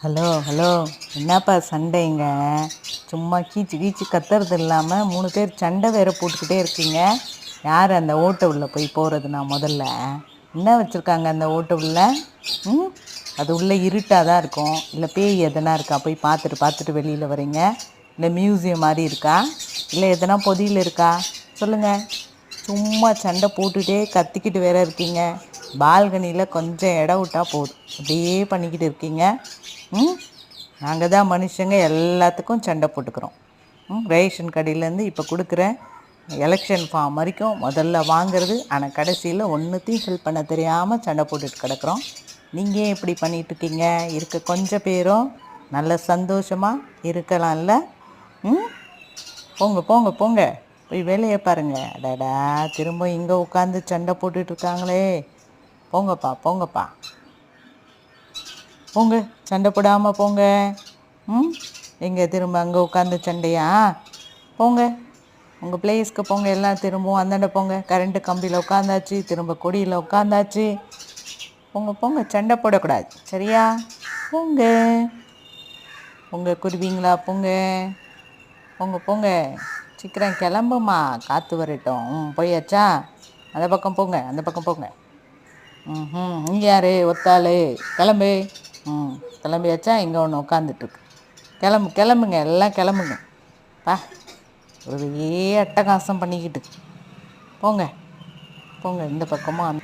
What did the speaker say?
Hello hello, என்னப்பா சண்டைங்க? சும்மா கீச்சு கீச்சு கத்துறது இல்லாமல் 3 பேர் சண்டை வேற போட்டுக்கிட்டே இருக்கீங்க. யார் அந்த ஓட்டை உள்ள போய் போகிறது? நான் முதல்ல என்ன வச்சுருக்காங்க அந்த ஓட்டை உள்ள? ம் அது உள்ளே இருட்டாக தான் இருக்கும், இல்லை பேய் எதனா இருக்கா? போய் பார்த்துட்டு வெளியில் வரீங்க. இல்லை மியூசியம் மாதிரி இருக்கா? இல்லை எதனா பொதியில் இருக்கா? சொல்லுங்கள். சும்மா சண்டை போட்டுகிட்டே கத்திக்கிட்டு வேற இருக்கீங்க. பால்கனியில் கொஞ்சம் இடம் விட்டா போதும், அப்படியே பண்ணிக்கிட்டு இருக்கீங்க. நாங்கள் தான் மனுஷங்க எல்லாத்துக்கும் சண்டை போட்டுக்கிறோம். ரேஷன் கடையிலேருந்து இப்போ கொடுக்குற எலெக்ஷன் ஃபார்ம் வரைக்கும் முதல்ல வாங்கிறது, ஆனால் கடைசியில் ஒன்றுத்தையும் ஃபில் பண்ண தெரியாமல் சண்டை போட்டுட்டு கிடக்குறோம். நீங்கள் ஏன் இப்படி பண்ணிகிட்ருக்கீங்க? இருக்க கொஞ்சம் பேரும் நல்ல சந்தோஷமாக இருக்கலாம்ல? போங்க போங்க போங்க, போய் வேலையை பாருங்கள். அடடா, திரும்ப இங்கே உட்காந்து சண்டை போட்டுட்ருக்காங்களே. போங்கப்பா போங்கப்பா போங்க, சண்டை போடாமல் போங்க. எங்கே திரும்ப அங்கே உட்காந்து சண்டையா? போங்க, உங்கள் பிளேஸ்க்கு போங்க. எல்லாம் திரும்பவும் அந்தாண்ட போங்க. கரண்ட்டு கம்பியில் உட்காந்தாச்சு, திரும்ப கொடியில் உட்காந்தாச்சு. போங்க போங்க, சண்டை போடக்கூடாது, சரியா? போங்க போங்க, குருவிங்களா போங்க. போங்க போங்க, சீக்கிரம் கிளம்புமா, காற்று வரட்டும். போயாச்சா? அந்த பக்கம் போங்க, அந்த பக்கம் போங்க. இங்கே யார் ஒத்தாள்? கிளம்பு. கிளம்பியாச்சா? இங்கே ஒன்று உட்காந்துட்ருக்கு. கிளம்புங்க, எல்லாம் கிளம்புங்க. பா, ஒரே அட்டகாசம் பண்ணிக்கிட்டு. போங்க போங்க, இந்த பக்கமும்